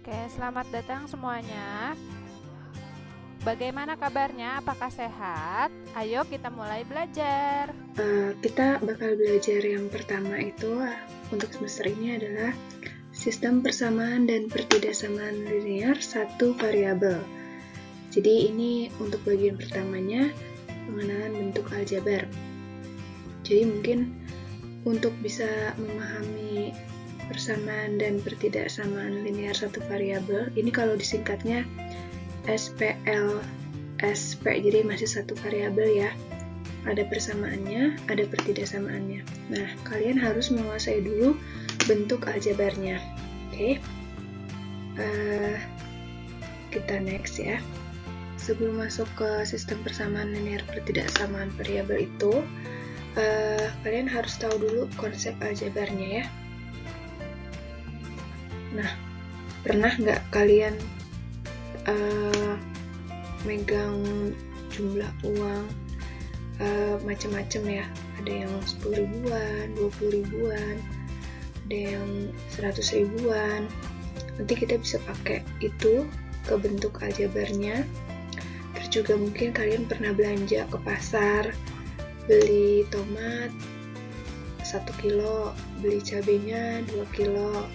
Oke, selamat datang semuanya. Bagaimana kabarnya? Apakah sehat? Ayo kita mulai belajar. Kita bakal belajar yang pertama itu untuk semester ini adalah sistem persamaan dan pertidaksamaan linear satu variabel. Jadi ini untuk bagian pertamanya, pengenalan bentuk aljabar. Jadi mungkin untuk bisa memahami persamaan dan pertidaksamaan linear satu variabel, ini kalau disingkatnya SPLSP, jadi masih satu variabel ya. Ada persamaannya, ada pertidaksamaannya. Nah, kalian harus menguasai dulu bentuk aljabarnya. Oke. Kita next ya. Sebelum masuk ke sistem persamaan linear pertidaksamaan variabel itu, kalian harus tahu dulu konsep aljabarnya ya. Nah, pernah nggak kalian megang jumlah uang macam-macam ya, ada yang 10 ribuan, 20 ribuan, ada yang 100 ribuan. Nanti kita bisa pakai itu ke bentuk aljabarnya. Terus juga mungkin kalian pernah belanja ke pasar, beli tomat 1 kilo, beli cabenya 2 kilo,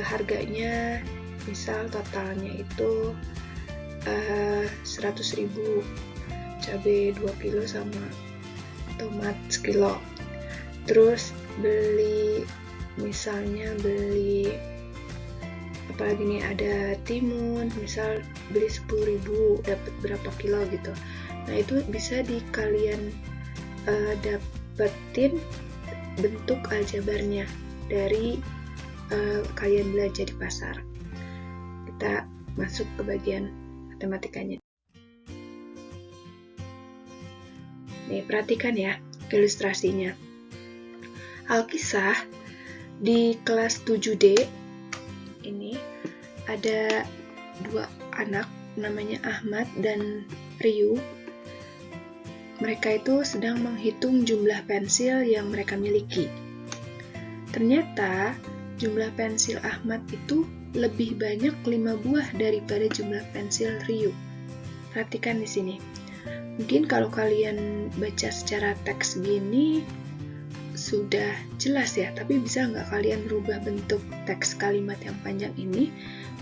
harganya misal totalnya itu 100 ribu, cabai 2 kilo sama tomat sekilo. Terus misalnya beli apalagi nih, ada timun, misal beli 10 ribu dapat berapa kilo gitu. Nah itu bisa kalian dapetin bentuk aljabarnya dari kalian belanja di pasar. Kita masuk ke bagian matematikanya. Nih, perhatikan ya ilustrasinya. Alkisah di kelas 7D ini ada dua anak namanya Ahmad dan Riu. Mereka itu sedang menghitung jumlah pensil yang mereka miliki. Ternyata jumlah pensil Ahmad itu lebih banyak 5 buah daripada jumlah pensil Riu. Perhatikan di sini. Mungkin kalau kalian baca secara teks gini sudah jelas ya, tapi bisa nggak kalian rubah bentuk teks kalimat yang panjang ini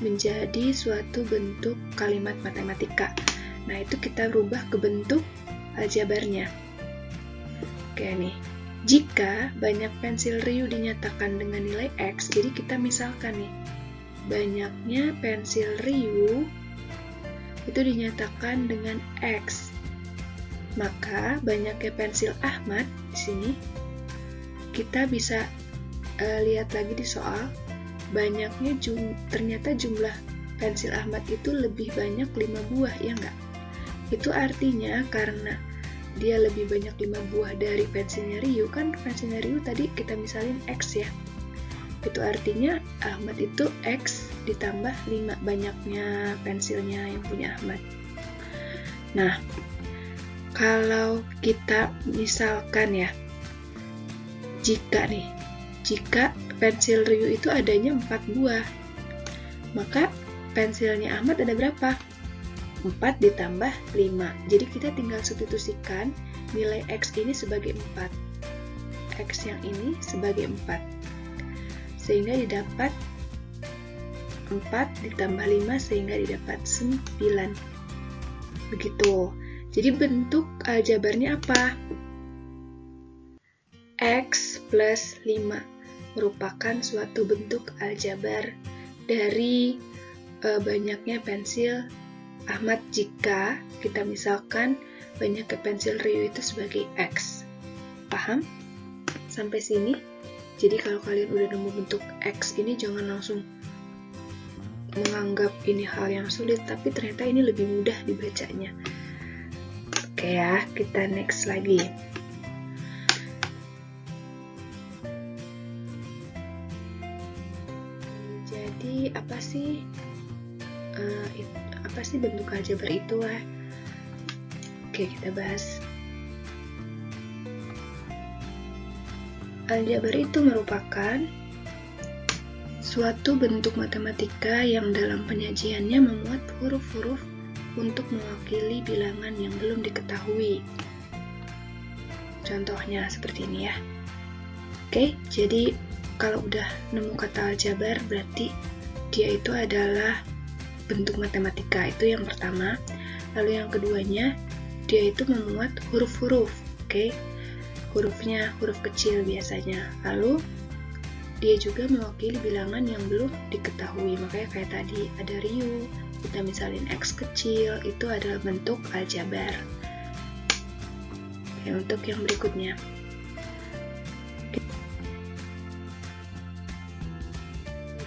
menjadi suatu bentuk kalimat matematika. Nah itu kita rubah ke bentuk aljabarnya. Oke nih, jika banyak pensil Riu dinyatakan dengan nilai X, jadi kita misalkan nih, banyaknya pensil Riu itu dinyatakan dengan X. Maka banyaknya pensil Ahmad di sini kita bisa lihat lagi di soal, banyaknya ternyata jumlah pensil Ahmad itu lebih banyak 5 buah, ya enggak? Itu artinya karena dia lebih banyak 5 buah dari pensilnya Riu, kan pensilnya Riu tadi kita misalin X ya. Itu artinya Ahmad itu X ditambah 5 banyaknya pensilnya yang punya Ahmad. Nah, kalau kita misalkan ya, jika pensil Riu itu adanya 4 buah, maka pensilnya Ahmad ada berapa? 4 ditambah 5. Jadi kita tinggal substitusikan nilai X ini sebagai 4. X yang ini sebagai 4. Sehingga didapat 4 ditambah 5 sehingga didapat 9. Begitu. Jadi bentuk aljabarnya apa? X plus 5 merupakan suatu bentuk aljabar dari banyaknya pensil Ahmad jika kita misalkan banyaknya pensil Riu itu sebagai X. Paham? Sampai sini? Jadi kalau kalian udah nemu bentuk X ini, jangan langsung menganggap ini hal yang sulit, tapi ternyata ini lebih mudah dibacanya. Oke ya, kita next lagi. Jadi apa sih bentuk aljabar itu lah? Oke, kita bahas. Aljabar itu merupakan suatu bentuk matematika yang dalam penyajiannya memuat huruf-huruf untuk mewakili bilangan yang belum diketahui. Contohnya seperti ini ya. Oke, jadi kalau udah nemu kata aljabar berarti dia itu adalah bentuk matematika, itu yang pertama. Lalu yang keduanya, dia itu memuat huruf-huruf, oke? Hurufnya huruf kecil biasanya. Lalu dia juga mewakili bilangan yang belum diketahui, makanya kayak tadi ada riu, kita misalin X kecil, itu adalah bentuk aljabar. Oke, untuk yang berikutnya. Kita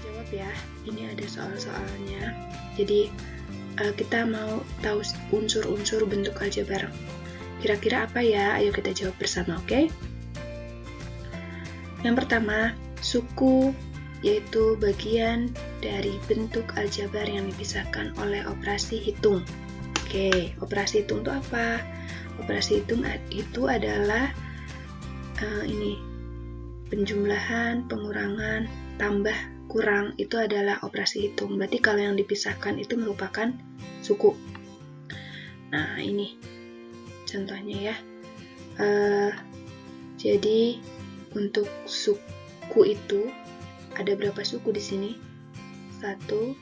jawab ya, ini ada soal-soalnya. Jadi kita mau tahu unsur-unsur bentuk aljabar. Kira-kira apa ya? Ayo kita jawab bersama, oke? Yang pertama, suku, yaitu bagian dari bentuk aljabar yang dipisahkan oleh operasi hitung. Oke, operasi hitung itu apa? Operasi hitung itu adalah ini penjumlahan, pengurangan, tambah, kurang, itu adalah operasi hitung. Berarti kalau yang dipisahkan itu merupakan suku. Nah, ini contohnya ya. Jadi untuk suku itu ada berapa suku di sini? 1, 2,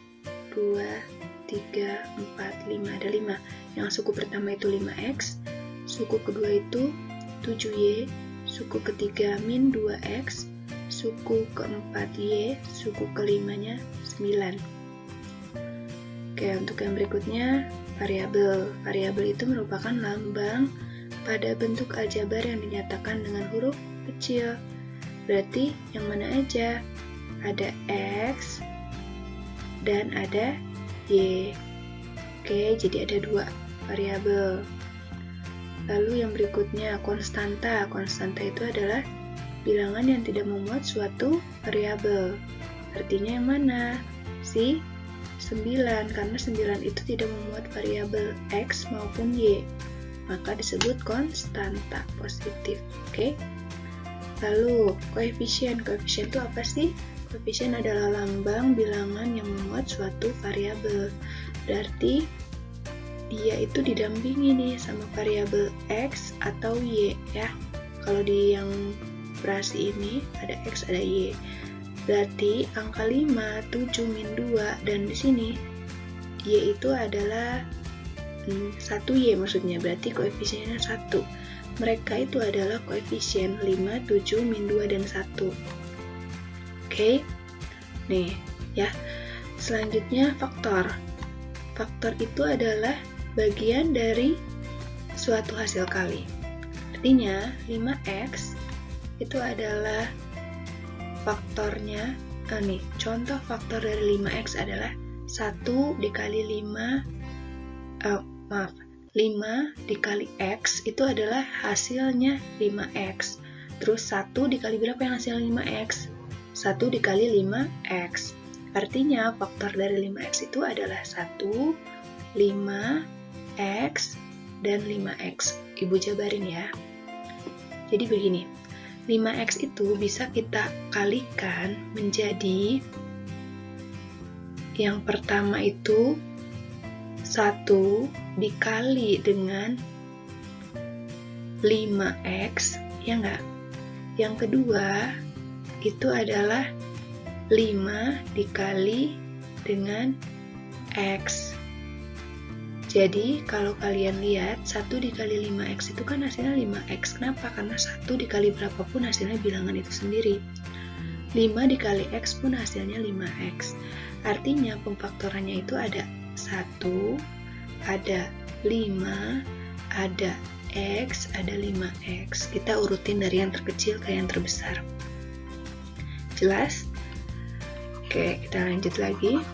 3, 4, 5. Ada 5. Yang suku pertama itu 5x, suku kedua itu 7y, suku ketiga min 2x, suku keempat Y, suku kelimanya 9. Oke, untuk yang berikutnya, variabel. Variabel itu merupakan lambang pada bentuk aljabar yang dinyatakan dengan huruf kecil. Berarti yang mana aja? Ada X dan ada Y. Oke, jadi ada 2 variabel. Lalu yang berikutnya, konstanta. Konstanta itu adalah bilangan yang tidak memuat suatu variabel. Artinya yang mana? Si 9, karena 9 itu tidak memuat variabel X maupun Y. Maka disebut konstanta positif. Oke? Lalu, koefisien. Koefisien itu apa sih? Koefisien adalah lambang bilangan yang memuat suatu variabel. Berarti dia itu didampingi nih sama variabel X atau Y ya. Kalau di yang operasi ini ada X, ada Y. Berarti angka 5, 7, min 2, dan di sini Y itu adalah 1Y maksudnya, berarti koefisiennya 1. Mereka itu adalah koefisien 5, 7, min 2, dan 1. Oke? Nih, ya. Selanjutnya faktor. Faktor itu adalah bagian dari suatu hasil kali. Artinya 5x itu adalah faktornya, nih, contoh faktor dari 5x adalah 1 dikali 5 dikali x itu adalah hasilnya 5x. Terus 1 dikali berapa yang hasil 5x? 1 dikali 5x. Artinya faktor dari 5x itu adalah 1, 5x, dan 5x. Ibu jabarin ya. Jadi begini, 5x itu bisa kita kalikan menjadi yang pertama itu 1 dikali dengan 5x, ya enggak? Yang kedua itu adalah 5 dikali dengan x. Jadi kalau kalian lihat 1 dikali 5x itu kan hasilnya 5x. Kenapa? Karena 1 dikali berapapun hasilnya bilangan itu sendiri. 5 dikali x pun hasilnya 5x. Artinya pemfaktorannya itu ada 1, ada 5, ada x, ada 5x. Kita urutin dari yang terkecil ke yang terbesar. Jelas? Oke, kita lanjut lagi.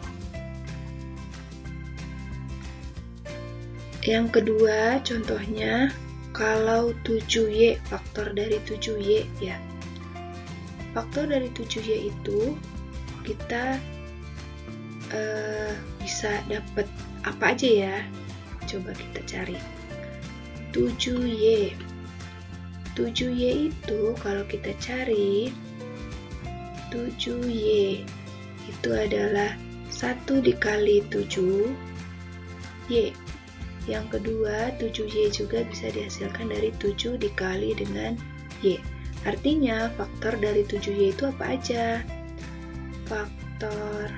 Yang kedua, contohnya kalau 7y, faktor dari 7y ya. Faktor dari 7y itu kita bisa dapat apa aja ya? Coba kita cari. 7y. 7y itu kalau kita cari 7y itu adalah 1 dikali 7Y. Yang kedua, 7Y juga bisa dihasilkan dari 7 dikali dengan Y. Artinya, faktor dari 7Y itu apa aja? Faktor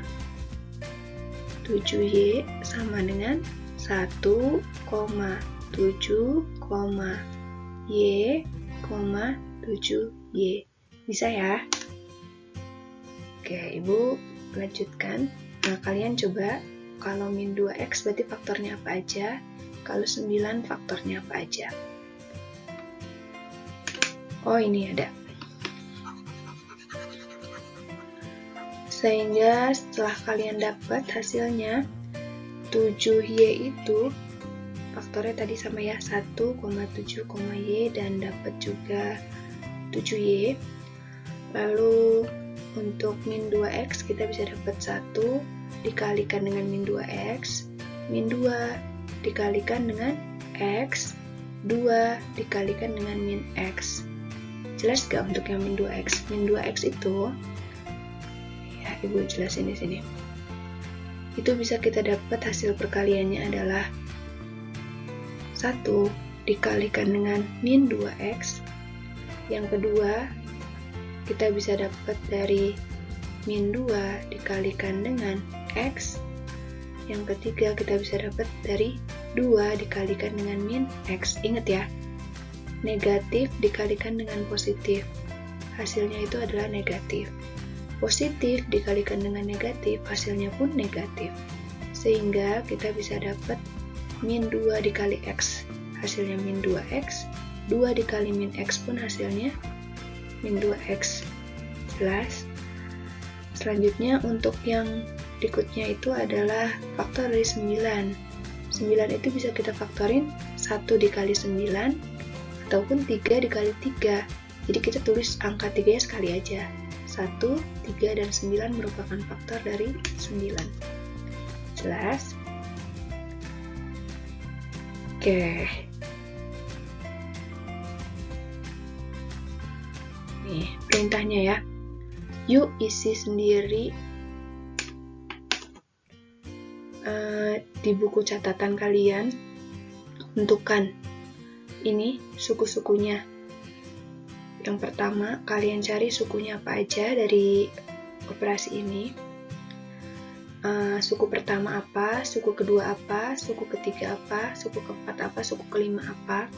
7Y sama dengan 1, 7, Y, 7Y. Bisa ya? Oke, Ibu lanjutkan. Nah, kalian coba, kalau min 2X berarti faktornya apa aja? Kalau 9 faktornya apa aja? Oh, ini ada. Sehingga setelah kalian dapat hasilnya, 7Y itu faktornya tadi sama ya, 1, 7, Y, dan dapat juga 7Y. Lalu untuk min 2X kita bisa dapat 1 dikalikan dengan min 2X, min 2 dikalikan dengan X, 2 dikalikan dengan min X. Jelas gak untuk yang min 2X? Min 2X itu, ya Ibu jelasin di sini. Itu bisa kita dapat hasil perkaliannya adalah 1 dikalikan dengan min 2X. Yang kedua, kita bisa dapat dari min 2 dikalikan dengan X. Yang ketiga, kita bisa dapat dari 2 dikalikan dengan min X. Ingat ya, negatif dikalikan dengan positif. Hasilnya itu adalah negatif. Positif dikalikan dengan negatif, hasilnya pun negatif. Sehingga kita bisa dapat min 2 dikali X, hasilnya min 2X. 2 dikali min X pun hasilnya min 2X. Jelas? Selanjutnya untuk yang berikutnya itu adalah faktor dari 9. 9 itu bisa kita faktorin 1 dikali 9 ataupun 3 dikali 3. Jadi kita tulis angka 3 sekali aja. 1, 3, dan 9 merupakan faktor dari 9. Jelas? Oke. Nih, perintahnya ya. Yuk isi sendiri di buku catatan kalian. Tentukan ini suku-sukunya. Yang pertama, kalian cari sukunya apa aja dari operasi ini. Suku pertama apa, suku kedua apa, suku ketiga apa, suku keempat apa, suku kelima apa.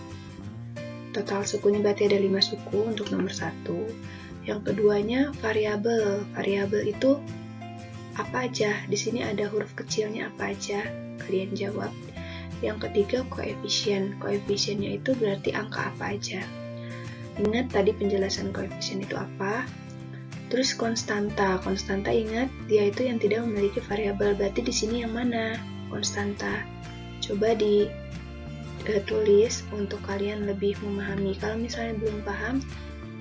Total sukunya berarti ada 5 suku untuk nomor 1. Yang keduanya variabel. Variabel itu apa aja? Di sini ada huruf kecilnya apa aja? Kalian jawab. Yang ketiga koefisien. Koefisiennya itu berarti angka apa aja? Ingat tadi penjelasan koefisien itu apa? Terus konstanta. Konstanta ingat dia itu yang tidak memiliki variabel. Berarti di sini yang mana? Konstanta. Coba tulis untuk kalian lebih memahami. Kalau misalnya belum paham,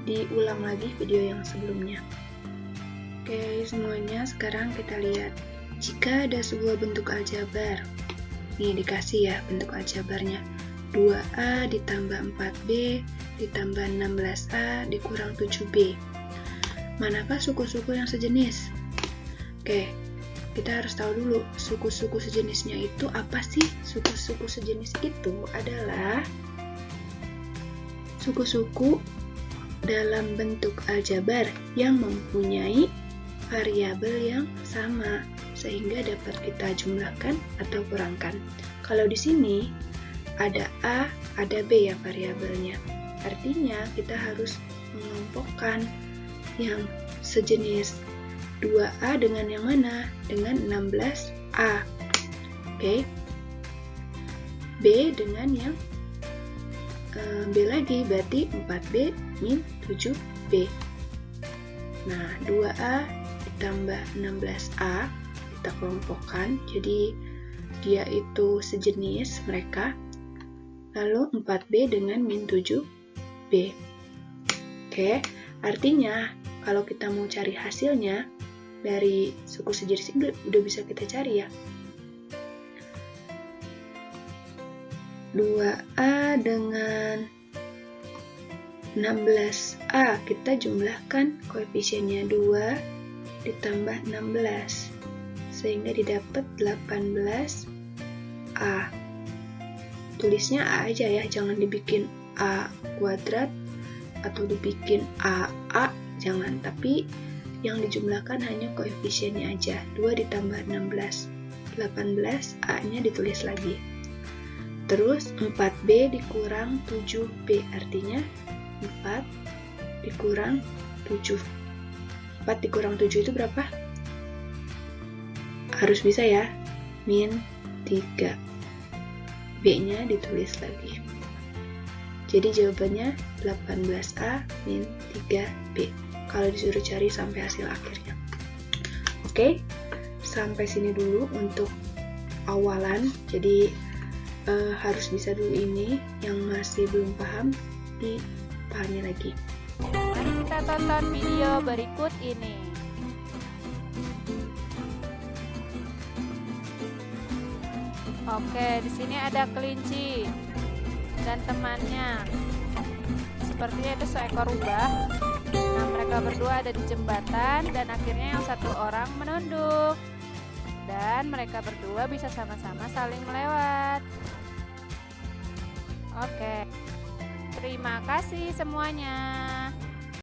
diulang lagi video yang sebelumnya. Oke, semuanya sekarang kita lihat. Jika ada sebuah bentuk aljabar, nih dikasih ya bentuk aljabarnya. 2A ditambah 4B ditambah 16A dikurang 7B. Manakah suku-suku yang sejenis? Oke, kita harus tahu dulu suku-suku sejenisnya itu apa sih? Suku-suku sejenis itu adalah suku-suku dalam bentuk aljabar yang mempunyai variabel yang sama sehingga dapat kita jumlahkan atau kurangkan. Kalau di sini ada A, ada B ya variabelnya. Artinya kita harus mengelompokkan yang sejenis. 2A dengan yang mana? Dengan 16A. Oke. B dengan yang B lagi, berarti 4B min 7B. Nah, 2A ditambah 16A kita kelompokkan, jadi dia itu sejenis mereka. Lalu 4B dengan min 7B. Oke, artinya kalau kita mau cari hasilnya dari suku sejenis ini udah bisa kita cari ya. 2A dengan 16A, kita jumlahkan koefisiennya 2 ditambah 16, sehingga didapat 18A. Tulisnya A aja ya, jangan dibikin A kuadrat atau dibikin AA, jangan, tapi yang dijumlahkan hanya koefisiennya aja. 2 ditambah 16, 18, A-nya ditulis lagi. Terus 4B dikurang 7B, artinya 4 dikurang 7. 4 dikurang 7 itu berapa? Harus bisa ya, min 3. B-nya ditulis lagi. Jadi jawabannya 18A min 3B. Kalau disuruh cari sampai hasil akhirnya. Oke, sampai sini dulu untuk awalan. Jadi harus bisa dulu ini. Yang masih belum paham, dipahami lagi. Mari kita tonton video berikut ini. Oke, di sini ada kelinci dan temannya. Sepertinya itu seekor rubah. Nah, mereka berdua ada di jembatan dan akhirnya yang satu orang menunduk. Dan mereka berdua bisa sama-sama saling melewat. Oke. Terima kasih semuanya.